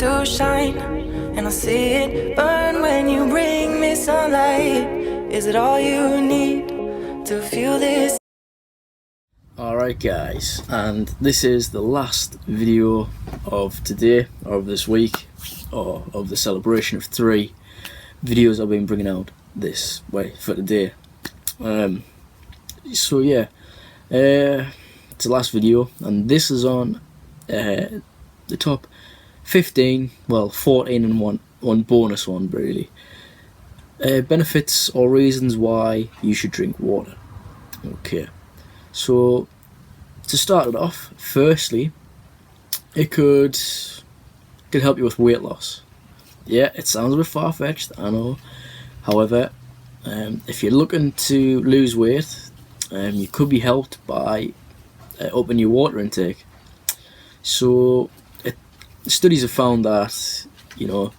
do shine, and I see it burn when you bring me sunlight. Is it all you need to feel this? Alright guys, and this is the last video of today, or of this week, or of the celebration of 3 videos I've been bringing out this way for today. So yeah, it's the last video, and this is on the top 15, well 14 and one bonus one really. Benefits or reasons why you should drink water. Okay, so to start it off, firstly, it could help you with weight loss. Yeah, it sounds a bit far-fetched, I know. However, if you're looking to lose weight, you could be helped by upping your water intake. So studies have found that, you know,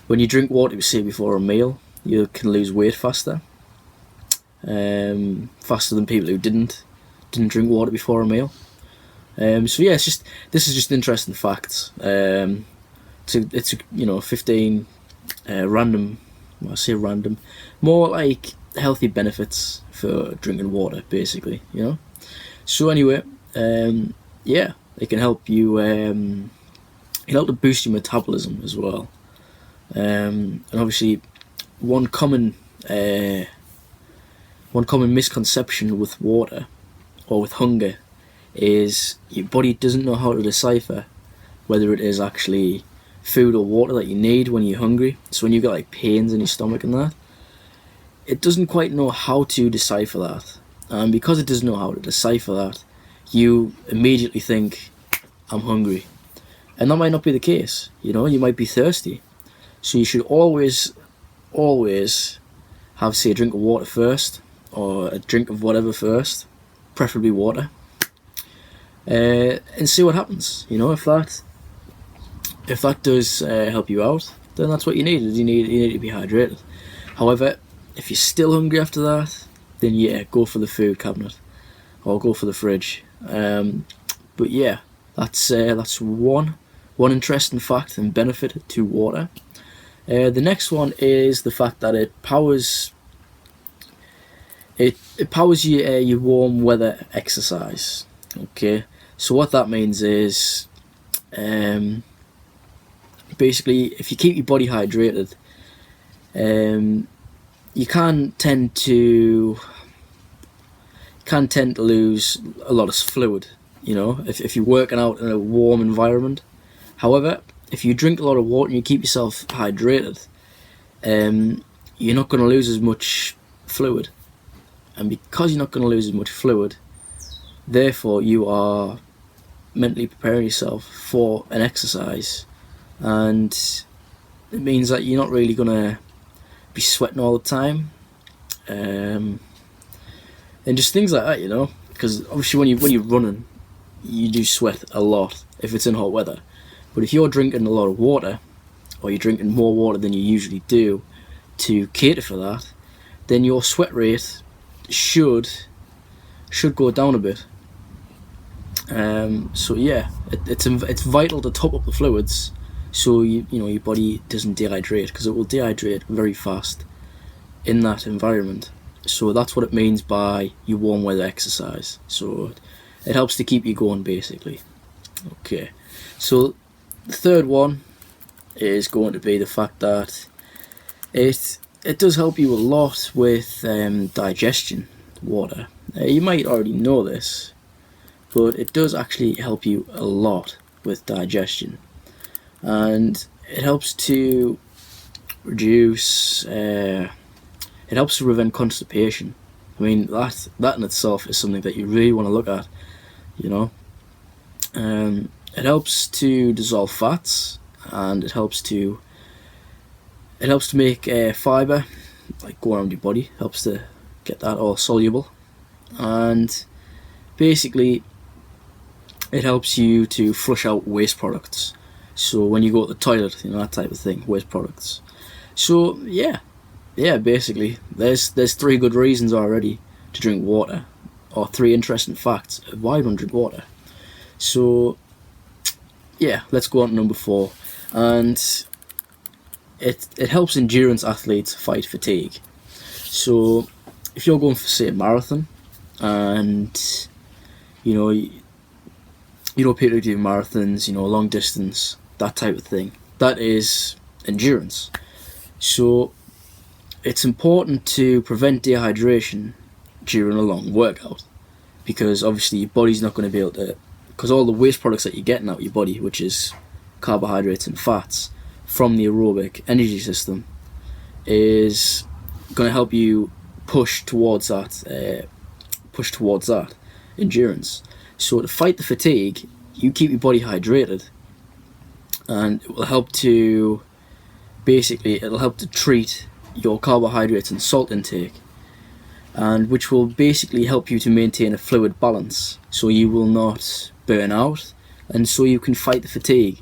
when you drink water, say before a meal, you can lose weight faster, faster than people who didn't drink water before a meal. So yeah, this is just interesting facts. It's you know, 15 random, well, I say random, more like healthy benefits for drinking water, basically, you know. So anyway, yeah, it can help you. It can help to boost your metabolism as well. And obviously, one common misconception with water or with hunger is your body doesn't know how to decipher whether it is actually food or water that you need when you're hungry. So when you get like pains in your stomach and that, it doesn't quite know how to decipher that, and because it doesn't know how to decipher that, you immediately think, I'm hungry, and that might not be the case. You know, you might be thirsty. So you should always have, say, a drink of water first, or a drink of whatever first, preferably water, and see what happens. You know, if that does help you out, then that's what you need. You need to be hydrated. However, if you're still hungry after that, then yeah, go for the food cabinet or go for the fridge. But yeah, that's one interesting fact and benefit to water. The next one is the fact that it powers your warm weather exercise. Okay, so what that means is, basically, if you keep your body hydrated, you can tend to lose a lot of fluid, you know, if you're working out in a warm environment. However, if you drink a lot of water and you keep yourself hydrated, you're not going to lose as much fluid. And because you're not going to lose as much fluid, therefore you are mentally preparing yourself for an exercise, and it means that you're not really going to be sweating all the time, and just things like that, you know, because obviously when you're running, you do sweat a lot if it's in hot weather. But if you're drinking a lot of water, or you're drinking more water than you usually do to cater for that, then your sweat rate should go down a bit. So yeah, it's vital to top up the fluids, so you know your body doesn't dehydrate, because it will dehydrate very fast in that environment. So that's what it means by your warm weather exercise. So it helps to keep you going, basically. Okay, so the third one is going to be the fact that it does help you a lot with digestion. Water. You might already know this, but it does actually help you a lot with digestion, and it helps to reduce. It helps to prevent constipation. I mean, that in itself is something that you really want to look at. You know, it helps to dissolve fats, and it helps to make fibre like go around your body. Helps to get that all soluble, and basically it helps you to flush out waste products. So when you go to the toilet, you know, that type of thing, waste products. So yeah, basically there's 3 good reasons already to drink water, or 3 interesting facts of why you don't drink water. So yeah, let's go on to number 4, and it helps endurance athletes fight fatigue. So if you're going for, say, a marathon, and people who do marathons, long distance, that type of thing, that is endurance. So it's important to prevent dehydration during a long workout, because obviously your body's not going to be able to, because all the waste products that you're getting out of your body, which is carbohydrates and fats from the aerobic energy system, is going to help you push towards that endurance. So to fight the fatigue, you keep your body hydrated, and it will help to treat your carbohydrates and salt intake, and which will basically help you to maintain a fluid balance, so you will not burn out, and so you can fight the fatigue,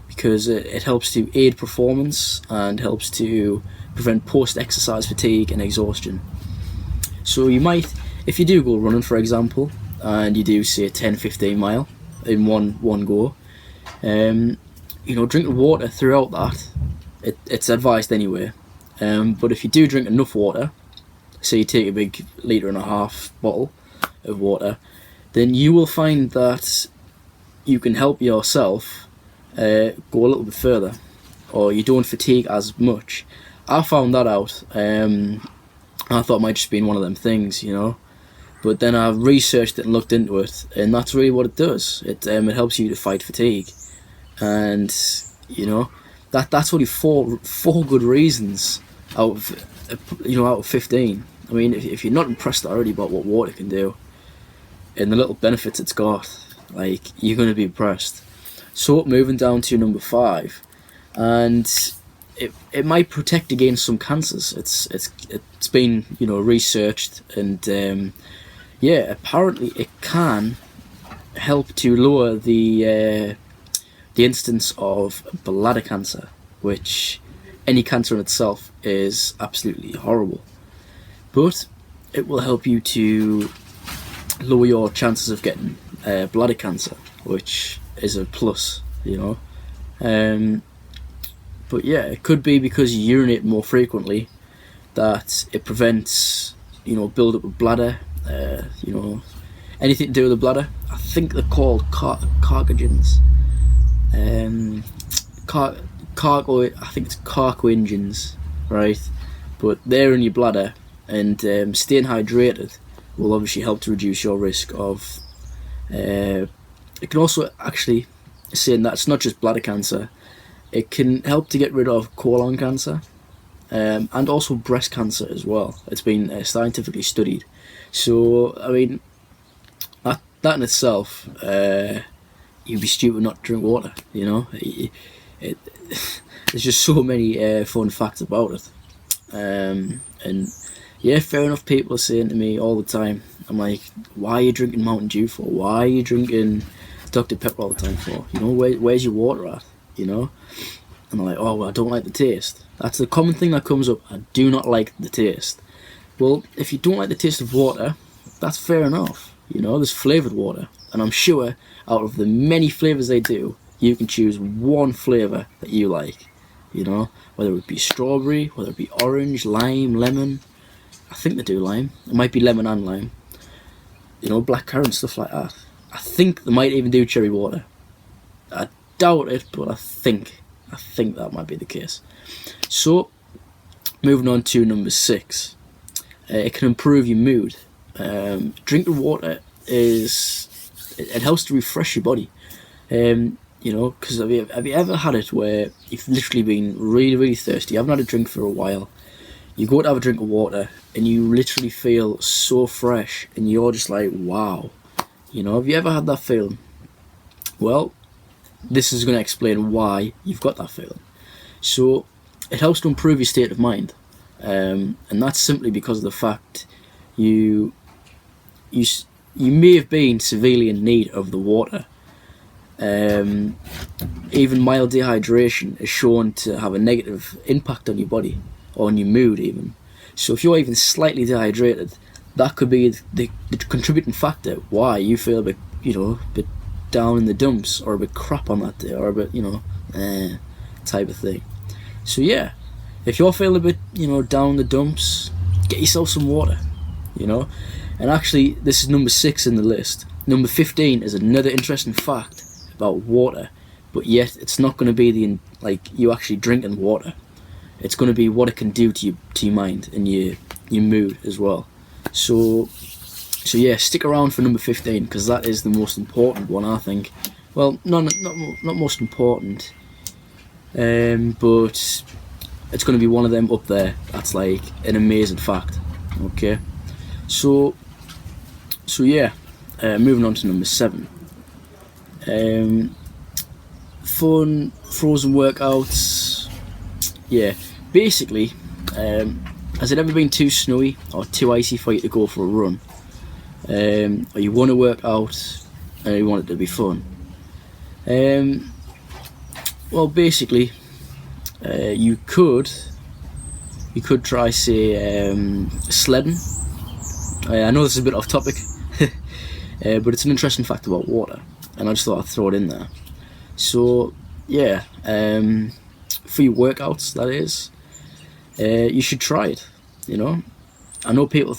because it helps to aid performance and helps to prevent post-exercise fatigue and exhaustion. So you might, if you do go running, for example, and you do, say, 10-15 mile in one go, drink water throughout that. It's advised anyway, but if you do drink enough water, say you take a big 1.5 litre bottle of water, then you will find that you can help yourself go a little bit further, or you don't fatigue as much. I found that out. I thought it might just been one of them things, but then I researched it and looked into it, and that's really what it does. It helps you to fight fatigue, and that's only four good reasons out of 15. I mean, if you're not impressed already about what water can do and the little benefits it's got, like, you're going to be impressed. So moving down to number 5, and it might protect against some cancers. It's been researched, and apparently it can help to lower the incidence of bladder cancer, which any cancer in itself is absolutely horrible, but it will help you to lower your chances of getting bladder cancer, which is a plus, but yeah, it could be because you urinate more frequently that it prevents build up of bladder, anything to do with the bladder. I think they're called carcogens. I think it's carcogens, right? But they're in your bladder, and staying hydrated will obviously help to reduce your risk of. It can also, actually, saying that it's not just bladder cancer, it can help to get rid of colon cancer, and also breast cancer as well. It's been scientifically studied. So I mean, that in itself, you'd be stupid not to drink water. There's just so many fun facts about it, and yeah, fair enough. People are saying to me all the time, I'm like, why are you drinking Mountain Dew for? Why are you drinking Dr. Pepper all the time for? Where's your water at? And I'm like, oh, well, I don't like the taste. That's the common thing that comes up. I do not like the taste. Well, if you don't like the taste of water, that's fair enough. There's flavoured water, and I'm sure out of the many flavours they do, you can choose one flavour that you like. Whether it be strawberry, whether it be orange, lime, lemon. I think they do lime. It might be lemon and lime. Black currant, stuff like that. I think they might even do cherry water. I doubt it, but I think that might be the case. So, moving on to number 6. It can improve your mood. Drinking water it helps to refresh your body. Because have you ever had it where you've literally been really, really thirsty, you haven't had a drink for a while, you go to have a drink of water, and you literally feel so fresh, and you're just like, wow. Have you ever had that feeling? Well, this is going to explain why you've got that feeling. So, it helps to improve your state of mind, and that's simply because of the fact you may have been severely in need of the water. Even mild dehydration is shown to have a negative impact on your body, or on your mood even. So if you're even slightly dehydrated, that could be the contributing factor why you feel a bit down in the dumps, or a bit crap on that day, or a bit type of thing. So yeah, if you're feeling a bit, down the dumps, get yourself some water, And actually, this is number 6 in the list. Number 15 is another interesting fact about water, but yet it's not going to be you actually drinking water. It's going to be what it can do to your mind and your mood as well. So yeah, stick around for number 15 because that is the most important one, I think. Well, not most important, but it's going to be one of them up there. That's like an amazing fact. Okay, so yeah, moving on to number 7. Fun frozen workouts. Yeah, basically, has it ever been too snowy or too icy for you to go for a run? Or you want to work out and you want it to be fun? Well, basically, you could try, say, sledding. I know this is a bit off topic, but it's an interesting fact about water, and I just thought I'd throw it in there. So yeah, for your workouts, that is, you should try it. I know people.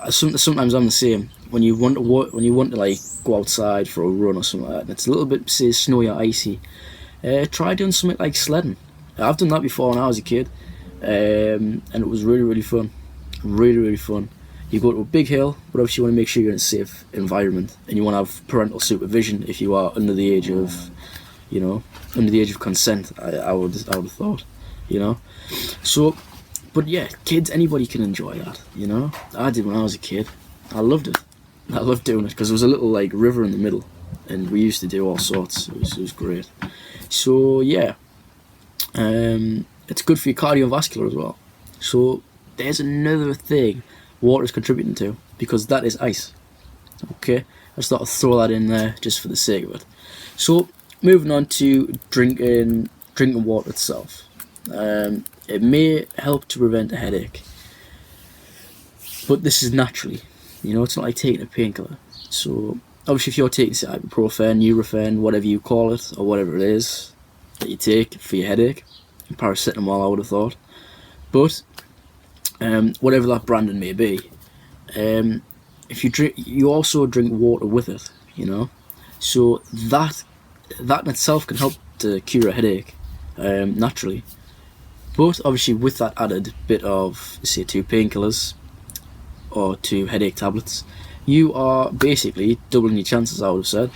Sometimes I'm the same. When you want to go outside for a run or something like that, and it's a little bit, say, snowy or icy, try doing something like sledding. I've done that before when I was a kid, and it was really, really fun. Really, really fun. You go to a big hill, but obviously you want to make sure you're in a safe environment, and you want to have parental supervision if you are under the age of, consent. I would have thought, So, but yeah, kids, anybody can enjoy that. I did when I was a kid. I loved it. I loved doing it because there was a little river in the middle, and we used to do all sorts. It was great. So yeah, it's good for your cardiovascular as well. So there's another thing water is contributing to, because that is ice. Okay, I just thought I'd throw that in there just for the sake of it. So moving on to drinking water itself. It may help to prevent a headache, but this is naturally. It's not like taking a painkiller. So obviously, if you're taking, say, ibuprofen, Nurofen, whatever you call it, or whatever it is that you take for your headache, paracetamol, I would have thought. But whatever that branding may be, if you drink, you also drink water with it. So that in itself can help to cure a headache naturally. But obviously, with that added bit of, say, 2 painkillers or 2 headache tablets, you are basically doubling your chances, I would have said,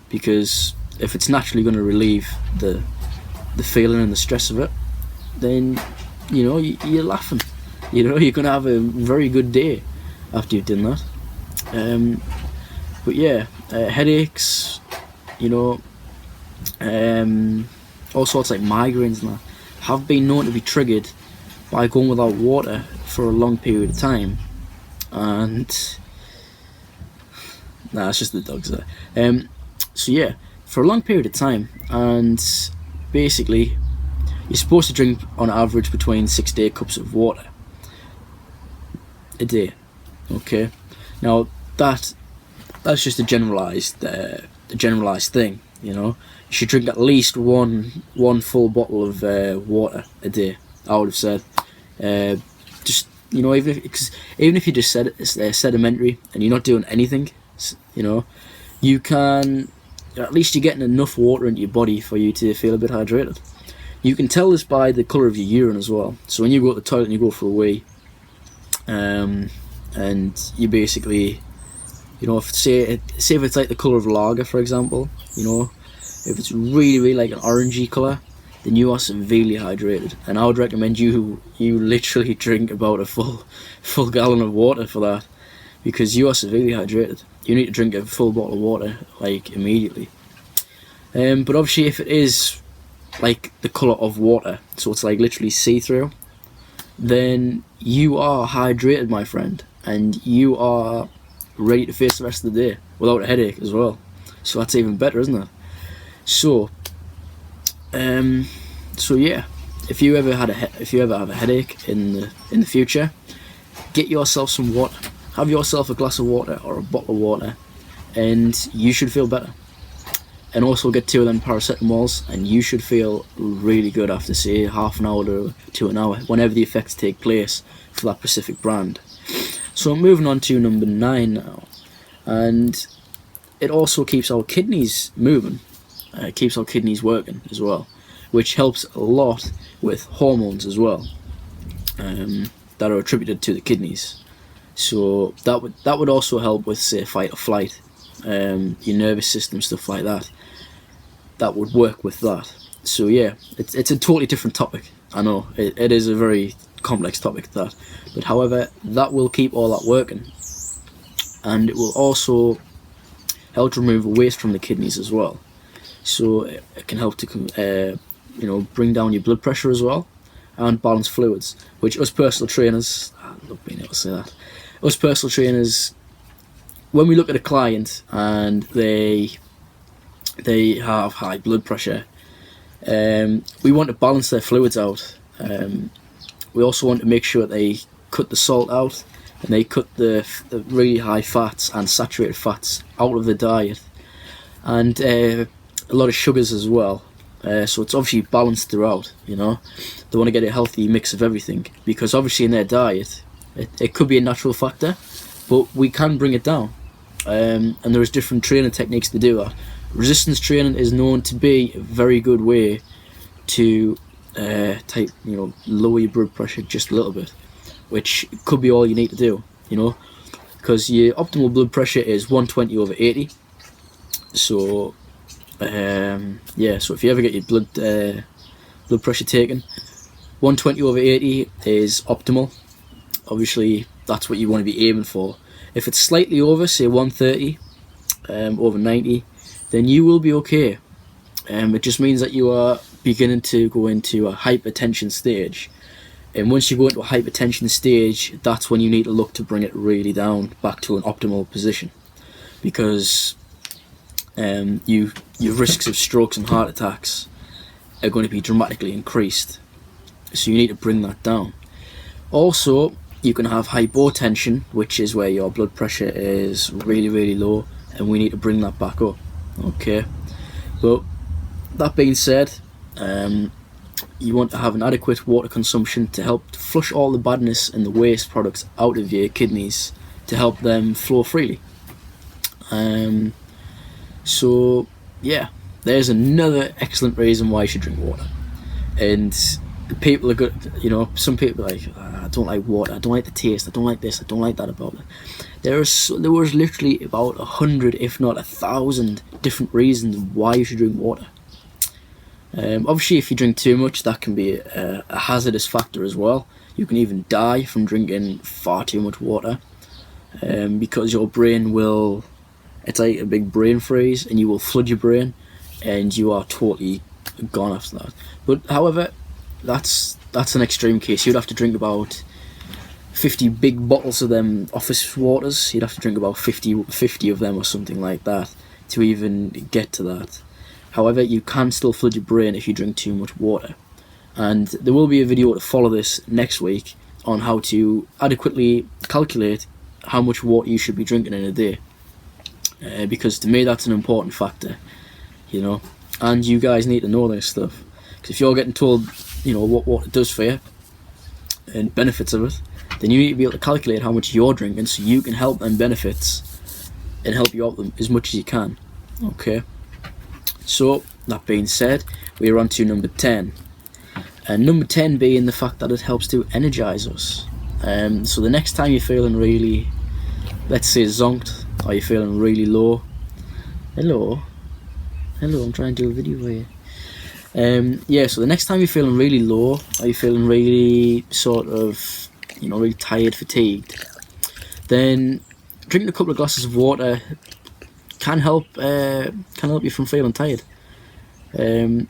because if it's naturally going to relieve the feeling and the stress of it, then you're laughing. You're going to have a very good day after you've done that. But yeah, headaches, all sorts like migraines and that, have been known to be triggered by going without water for a long period of time. And it's just the dogs there. So yeah, for a long period of time, and basically you're supposed to drink on average between 6 to 8 cups of water a day. Okay, now that's just a generalized thing. You should drink at least one full bottle of water a day, I would have said. Just even if you just said it's sedimentary and you're not doing anything, you can, at least you're getting enough water into your body for you to feel a bit hydrated. You can tell this by the colour of your urine as well. So when you go to the toilet and you go for a wee, and you basically, say if it's like the colour of lager, for example, if it's really, really like an orangey colour, then you are severely hydrated. And I would recommend you literally drink about a full gallon of water for that, because you are severely hydrated. You need to drink a full bottle of water immediately. But obviously, if it is like the colour of water, so it's like literally see-through, then you are hydrated, my friend, and you are ready to face the rest of the day without a headache as well. So that's even better, isn't it? So yeah, if you ever have a headache in the future, get yourself some water. Have yourself a glass of water or a bottle of water, and you should feel better. and also get 2 of them paracetamols, and you should feel really good after, say, half an hour to an hour, whenever the effects take place for that specific brand. So moving on to number 9 now, and it also keeps our kidneys moving, keeps our kidneys working as well, which helps a lot with hormones as well, that are attributed to the kidneys. So that would also help with, say, fight or flight, your nervous system, stuff like that. That would work with that. So yeah, it's a totally different topic. I know it is a very complex topic, that, but however, that will keep all that working, and it will also help to remove waste from the kidneys as well. So it can help to bring down your blood pressure as well, and balance fluids, which us personal trainers, I love being able to say that, us personal trainers, when we look at a client and they have high blood pressure, we want to balance their fluids out. We also want to make sure they cut the salt out, and they cut the really high fats and saturated fats out of the diet, and a lot of sugars as well. So it's obviously balanced throughout, They want to get a healthy mix of everything, because obviously in their diet, it could be a natural factor, but we can bring it down. And there is different training techniques to do that. Resistance training is known to be a very good way to lower your blood pressure just a little bit, which could be all you need to do, because your optimal blood pressure is 120/80. So so if you ever get your blood pressure taken, 120/80 is optimal. Obviously that's what you want to be aiming for. If it's slightly over, say 130 over 90, then you will be okay. It just means that you are beginning to go into a hypertension stage, and once you go into a hypertension stage, that's when you need to look to bring it really down back to an optimal position, because your risks of strokes and heart attacks are going to be dramatically increased, so you need to bring that down. Also, you can have hypotension, which is where your blood pressure is really, really low, and we need to bring that back up. Okay, but that being said, you want to have an adequate water consumption to help to flush all the badness and the waste products out of your kidneys, to help them flow freely. So yeah, there's another excellent reason why you should drink water. And people are good, some people are like, I don't like water, I don't like the taste, I don't like this, I don't like that about it. There was literally about 100, if not 1,000 different reasons why you should drink water. Obviously if you drink too much, that can be a hazardous factor as well. You can even die from drinking far too much water, because your brain will, it's like a big brain freeze, and you will flood your brain, and you are totally gone after that. But however, that's an extreme case. You'd have to drink about 50 big bottles of them office waters. You'd have to drink about 50 of them or something like that to even get to that. However, you can still flood your brain if you drink too much water. And there will be a video to follow this next week on how to adequately calculate how much water you should be drinking in a day. Because to me that's an important factor, and you guys need to know this stuff. Because if you're getting told, what water does for you and benefits of it, then you need to be able to calculate how much you're drinking, so you can help them benefits and help you out them as much as you can. Okay, so that being said, we're on to number 10, and number 10 being the fact that it helps to energize us. So the next time you're feeling really, let's say, zonked, or you're feeling really low, hello, I'm trying to do a video for you. So the next time you're feeling really low, or you're feeling really sort of, really tired, fatigued, then drinking a couple of glasses of water can help you from feeling tired, and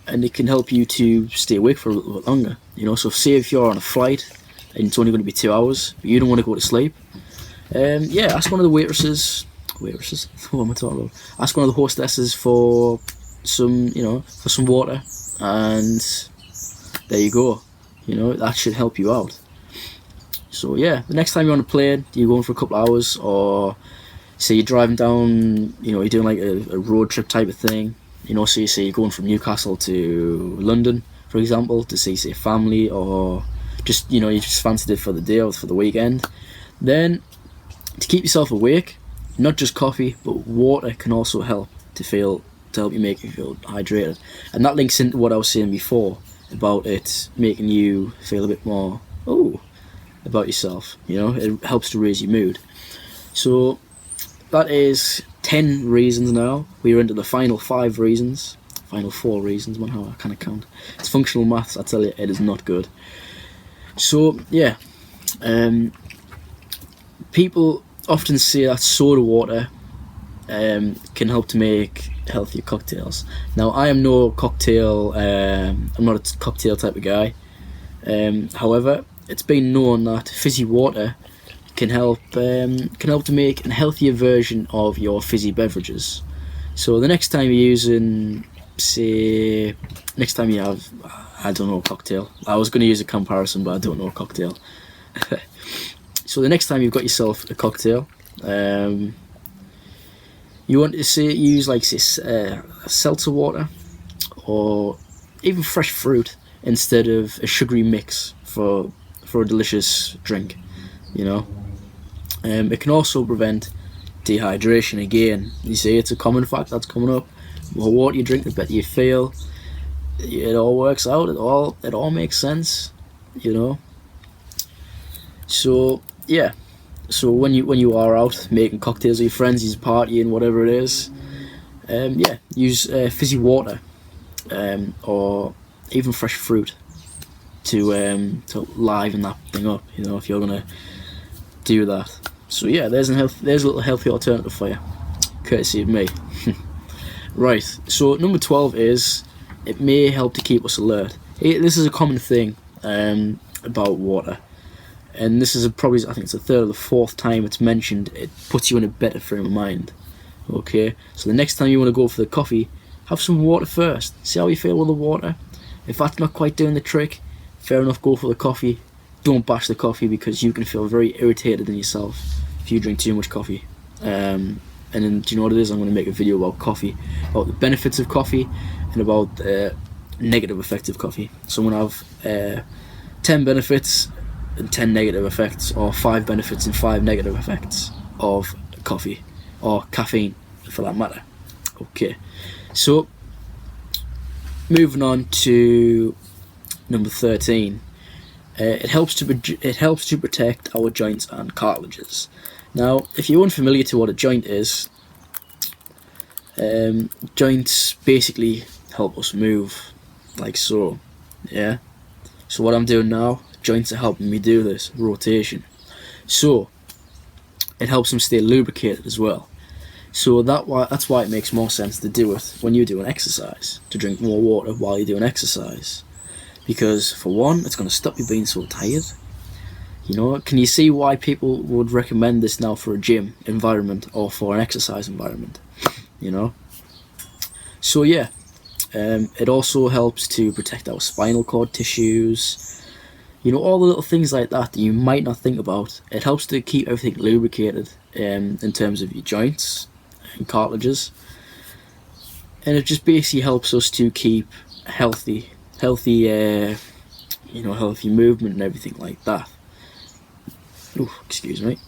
it can help you to stay awake for a little bit longer. So say if you're on a flight and it's only going to be 2 hours, but you don't want to go to sleep, ask one of the waitresses, what am I talking about? Ask one of the hostesses for some water, and there you go. That should help you out. So yeah, the next time you're on a plane, you're going for a couple of hours, or say you're driving down, you're doing like a road trip type of thing. So you say you're going from Newcastle to London, for example, to see, say, family, or just, you just fancied it for the day or for the weekend. Then, to keep yourself awake, not just coffee, but water can also help to help you make you feel hydrated. And that links into what I was saying before about it making you feel a bit more, about yourself. It helps to raise your mood. So, that is 10 reasons now. We're into the final 5 reasons. Final 4 reasons, how I kind of count. It's functional maths, I tell you, it is not good. So, yeah. People often say that soda water can help to make healthier cocktails. Now, I am no cocktail, I'm not a cocktail type of guy. However, it's been known that fizzy water can help to make a healthier version of your fizzy beverages. So the next time you're using, say, next time you have, I don't know, a cocktail. I was going to use a comparison, but I don't know a cocktail. So the next time you've got yourself a cocktail, you want to use like seltzer water, or even fresh fruit instead of a sugary mix for a delicious drink. It can also prevent dehydration. Again, you see, it's a common fact that's coming up. The more water you drink, the better you feel. It all works out. It all makes sense. So yeah. So when you are out making cocktails with your friends, you're partying, whatever it is, use fizzy water, or even fresh fruit to liven that thing up. If you're gonna do that. So yeah, there's a little healthy alternative for you, courtesy of me. Right. So number 12 is it may help to keep us alert. This is a common thing about water. And this is probably, I think it's the 3rd or the 4th time it's mentioned. It puts you in a better frame of mind. Okay, so the next time you want to go for the coffee, have some water first. See how you feel with the water. If that's not quite doing the trick, fair enough, go for the coffee. Don't bash the coffee, because you can feel very irritated in yourself if you drink too much coffee. And then, do you know what it is? I'm going to make a video about coffee, about the benefits of coffee, and about the negative effects of coffee. So I'm going to have 10 benefits and 10 negative effects, or 5 benefits and 5 negative effects of coffee, or caffeine for that matter. Okay, so moving on to number 13. It helps to protect our joints and cartilages. Now, if you're unfamiliar to what a joint is, joints basically help us move, like so. Yeah. So what I'm doing now, joints are helping me do this rotation. So it helps them stay lubricated as well. So that's why it makes more sense to do it when you do an exercise, to drink more water while you're doing exercise. Because for one, it's going to stop you being so tired. Can you see why people would recommend this now for a gym environment or for an exercise environment? So yeah, it also helps to protect our spinal cord tissues. All the little things like that you might not think about. It helps to keep everything lubricated in terms of your joints and cartilages. And it just basically helps us to keep healthy movement and everything like that. Oh, excuse me.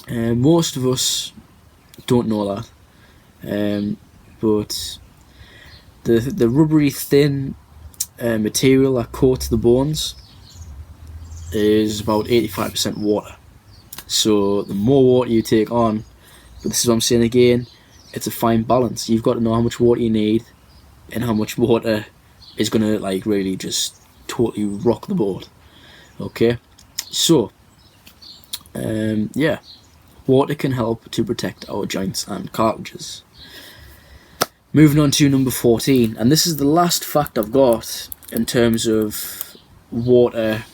Most of us don't know that, but the rubbery thin material that coats the bones is about 85% water. So the more water you take on, but this is what I'm saying again, it's a fine balance. You've got to know how much water you need and how much water is going to really just totally rock the boat. Okay, so water can help to protect our joints and cartilages. Moving on to number 14, and this is the last fact I've got in terms of water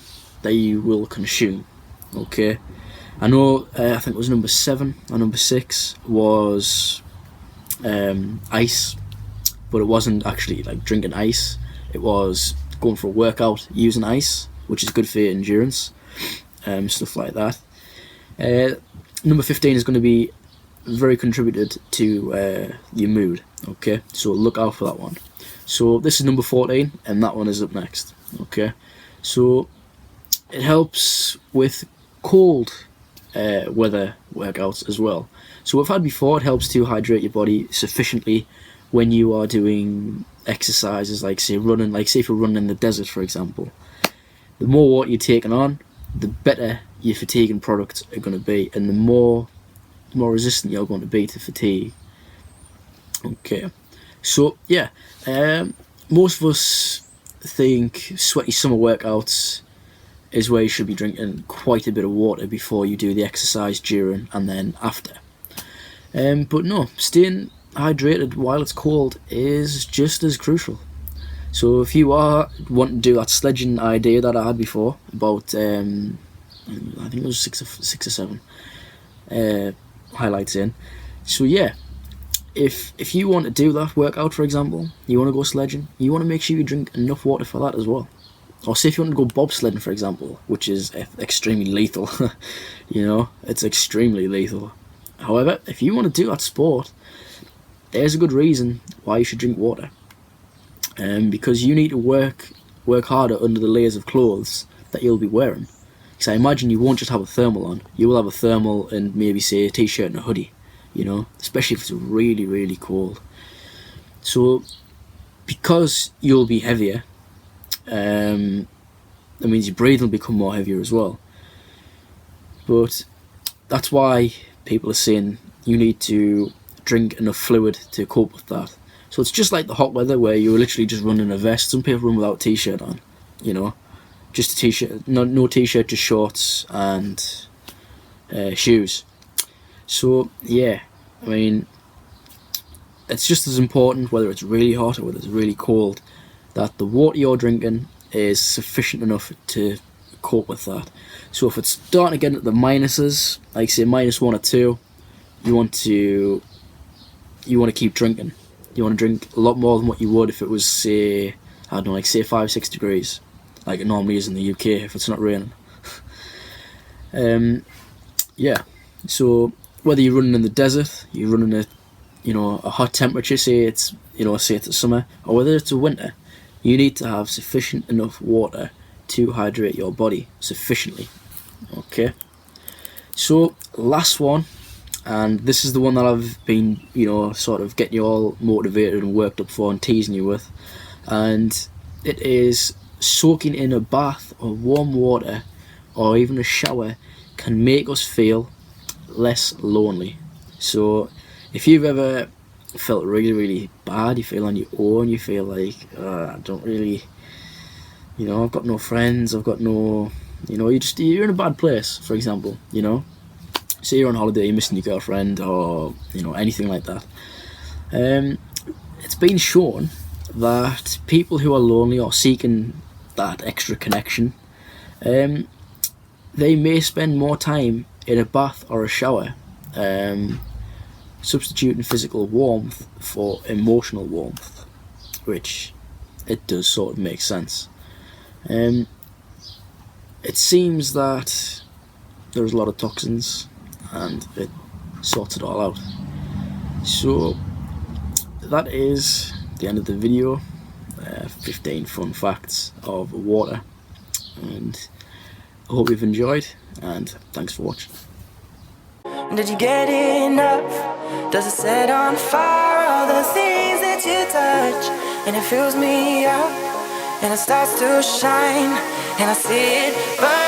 that you will consume. Okay, I know I think it was number 7 or number 6 was ice, but it wasn't actually drinking ice. It was going for a workout using ice, which is good for your endurance, stuff like that. Number 15 is going to be very contributed to your mood. Okay, so look out for that one. So this is number 14, and that one is up next. Okay, so it helps with cold weather workouts as well. So we've had before, it helps to hydrate your body sufficiently when you are doing exercises like say running, like say if you're running in the desert, for example. The more water you're taking on, the better your fatiguing products are going to be, and the more resistant you're going to be to fatigue. Okay, so yeah, most of us think sweaty summer workouts is where you should be drinking quite a bit of water before you do the exercise, during, and then after. But no, staying hydrated while it's cold is just as crucial. So if you are wanting to do that sledging idea that I had before about, I think it was six or seven highlights in. So yeah, if you want to do that workout, for example, you want to go sledging, you want to make sure you drink enough water for that as well. Or say if you want to go bobsledding, for example, which is extremely lethal. You know, it's extremely lethal. However, if you want to do that sport, there's a good reason why you should drink water. Because you need to work harder under the layers of clothes that you'll be wearing. Because I imagine you won't just have a thermal on. You will have a thermal and maybe say a t-shirt and a hoodie. You know, especially if it's really, really cold. So, because you'll be heavier, that means your breathing will become more heavier as well. But that's why people are saying you need to drink enough fluid to cope with that. So it's just like the hot weather where you're literally just running a vest. Some people run without a t-shirt on, you know, just a t-shirt, no t-shirt, just shorts and shoes. So yeah, I mean, it's just as important whether it's really hot or whether it's really cold, that the water you're drinking is sufficient enough to cope with that. So if it's starting to get into the minuses, like say -1 or 2, you want to keep drinking. You want to drink a lot more than what you would if it was, say, I don't know, like say 5-6 degrees, like it normally is in the UK if it's not raining. Yeah, so whether you're running in the desert, you're running at, you know, a hot temperature, say it's summer, or whether it's a winter, you need to have sufficient enough water to hydrate your body sufficiently. Okay, so last one, and this is the one that I've been, you know, sort of getting you all motivated and worked up for and teasing you with, and it is soaking in a bath of warm water or even a shower can make us feel less lonely. So if you've ever felt really, really bad, you feel on your own, you feel like, I don't really, you know, I've got no friends, I've got no, you know, you're in a bad place, for example, you know, say you're on holiday, you're missing your girlfriend, or, you know, anything like that. It's been shown that people who are lonely or seeking that extra connection, they may spend more time in a bath or a shower, substituting physical warmth for emotional warmth, which it does sort of make sense. It seems that there's a lot of toxins and it sorts it all out. So that is the end of the video. 15 fun facts of water, and I hope you've enjoyed, and thanks for watching. Did you get enough? Does it set on fire all the things that you touch? And it fills me up, and it starts to shine, and I see it burn.